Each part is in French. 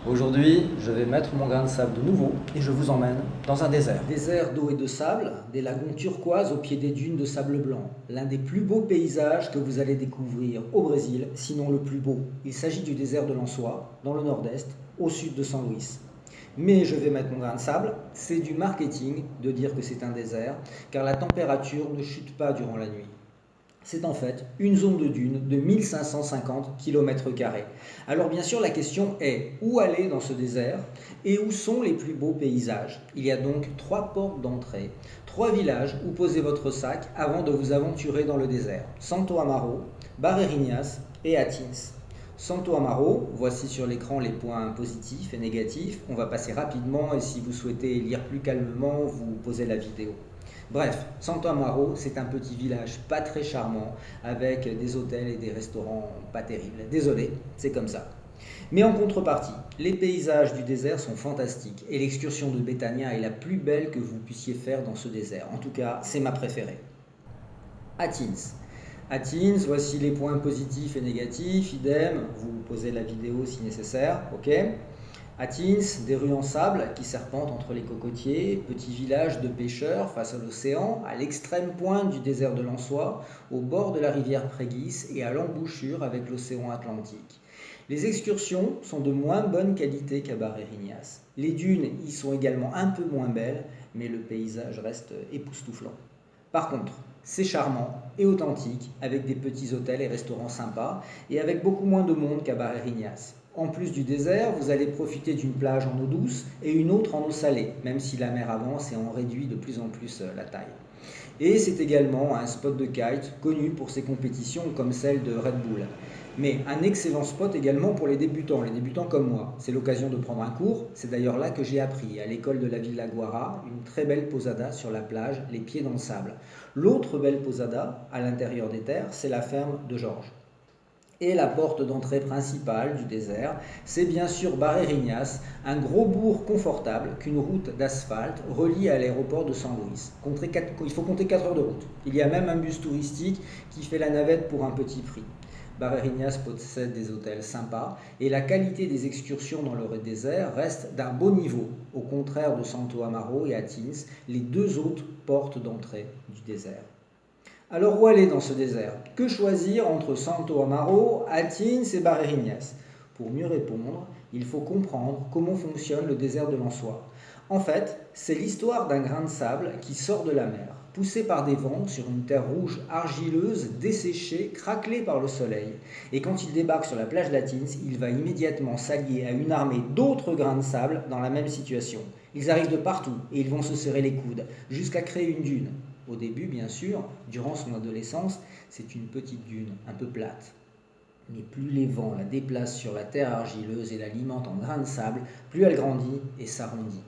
Aujourd'hui, je vais mettre mon grain de sable de nouveau et je vous emmène dans un désert. Désert d'eau et de sable, des lagons turquoises au pied des dunes de sable blanc. L'un des plus beaux paysages que vous allez découvrir au Brésil, sinon le plus beau. Il s'agit du désert de Lençois, dans le nord-est, au sud de San Luis. Mais je vais mettre mon grain de sable, c'est du marketing de dire que c'est un désert, car la température ne chute pas durant la nuit. C'est en fait une zone de dunes de 1550 km². Alors bien sûr la question est où aller dans ce désert et où sont les plus beaux paysages. Il y a donc 3 portes d'entrée, 3 villages où poser votre sac avant de vous aventurer dans le désert. Santo Amaro, Barreirinhas et Atins. Santo Amaro, voici sur l'écran les points positifs et négatifs. On va passer rapidement et si vous souhaitez lire plus calmement, vous posez la vidéo. Bref, Santo Amaro, c'est un petit village pas très charmant, avec des hôtels et des restaurants pas terribles. Désolé, c'est comme ça. Mais en contrepartie, les paysages du désert sont fantastiques et l'excursion de Betania est la plus belle que vous puissiez faire dans ce désert. En tout cas, c'est ma préférée. Atins. Atins, voici les points positifs et négatifs, idem, vous posez la vidéo si nécessaire, ok. Atins, des rues en sable qui serpentent entre les cocotiers, petit village de pêcheurs face à l'océan, à l'extrême pointe du désert de Lençois, au bord de la rivière Préguis et à l'embouchure avec l'océan Atlantique. Les excursions sont de moins bonne qualité qu'à Barreirinhas. Les dunes y sont également un peu moins belles, mais le paysage reste époustouflant. Par contre, c'est charmant et authentique, avec des petits hôtels et restaurants sympas, et avec beaucoup moins de monde qu'à Barreirinhas. En plus du désert, vous allez profiter d'une plage en eau douce et une autre en eau salée, même si la mer avance et en réduit de plus en plus la taille. Et c'est également un spot de kite connu pour ses compétitions comme celle de Red Bull. Mais un excellent spot également pour les débutants comme moi. C'est l'occasion de prendre un cours, c'est d'ailleurs là que j'ai appris, à l'école de la Villa Guara, une très belle posada sur la plage, les pieds dans le sable. L'autre belle posada, à l'intérieur des terres, c'est la ferme de Georges. Et la porte d'entrée principale du désert, c'est bien sûr Barreirinhas, un gros bourg confortable qu'une route d'asphalte relie à l'aéroport de San Luis. Il faut compter 4 heures de route. Il y a même un bus touristique qui fait la navette pour un petit prix. Barreirinhas possède des hôtels sympas et la qualité des excursions dans le désert reste d'un beau niveau, au contraire de Santo Amaro et Atins, les deux autres portes d'entrée du désert. Alors où aller dans ce désert? Que choisir entre Santo Amaro, Atins et Barreirinhas? Pour mieux répondre, il faut comprendre comment fonctionne le désert de Lençois. En fait, c'est l'histoire d'un grain de sable qui sort de la mer, poussé par des vents sur une terre rouge argileuse, desséchée, craquelée par le soleil. Et quand il débarque sur la plage d'Atins, il va immédiatement s'allier à une armée d'autres grains de sable dans la même situation. Ils arrivent de partout et ils vont se serrer les coudes, jusqu'à créer une dune. Au début, bien sûr, durant son adolescence, c'est une petite dune, un peu plate. Mais plus les vents la déplacent sur la terre argileuse et l'alimentent en grains de sable, plus elle grandit et s'arrondit.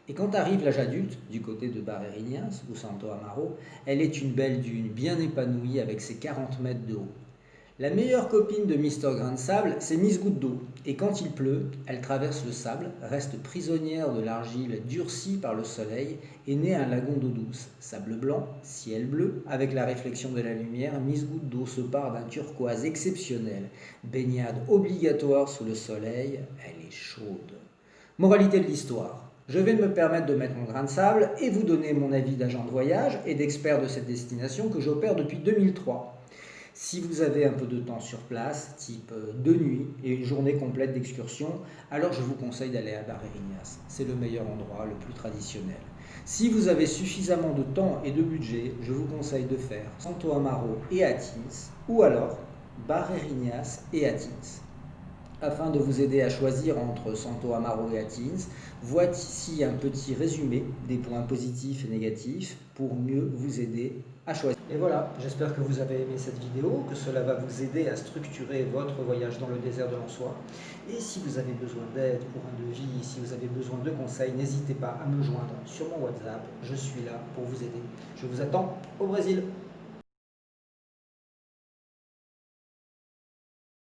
Et quand arrive l'âge adulte, du côté de Barreirinhas ou Santo Amaro, elle est une belle dune bien épanouie avec ses 40 mètres de haut. La meilleure copine de Mister Grain de Sable, c'est Miss Goutte d'eau. Et quand il pleut, elle traverse le sable, reste prisonnière de l'argile durcie par le soleil et naît un lagon d'eau douce. Sable blanc, ciel bleu, avec la réflexion de la lumière, Miss Goutte d'eau se part d'un turquoise exceptionnel. Baignade obligatoire sous le soleil, elle est chaude. Moralité de l'histoire. Je vais me permettre de mettre mon grain de sable et vous donner mon avis d'agent de voyage et d'expert de cette destination que j'opère depuis 2003. Si vous avez un peu de temps sur place, type 2 nuits et une journée complète d'excursion, alors je vous conseille d'aller à Barreirinhas. C'est le meilleur endroit, le plus traditionnel. Si vous avez suffisamment de temps et de budget, je vous conseille de faire Santo Amaro et Atins, ou alors Barreirinhas et Atins. Afin de vous aider à choisir entre Santo Amaro et Atins, voici un petit résumé des points positifs et négatifs pour mieux vous aider à choisir. Et voilà, j'espère que vous avez aimé cette vidéo, que cela va vous aider à structurer votre voyage dans le désert de Lençois. Et si vous avez besoin d'aide pour un devis, si vous avez besoin de conseils, n'hésitez pas à me joindre sur mon WhatsApp, je suis là pour vous aider. Je vous attends au Brésil.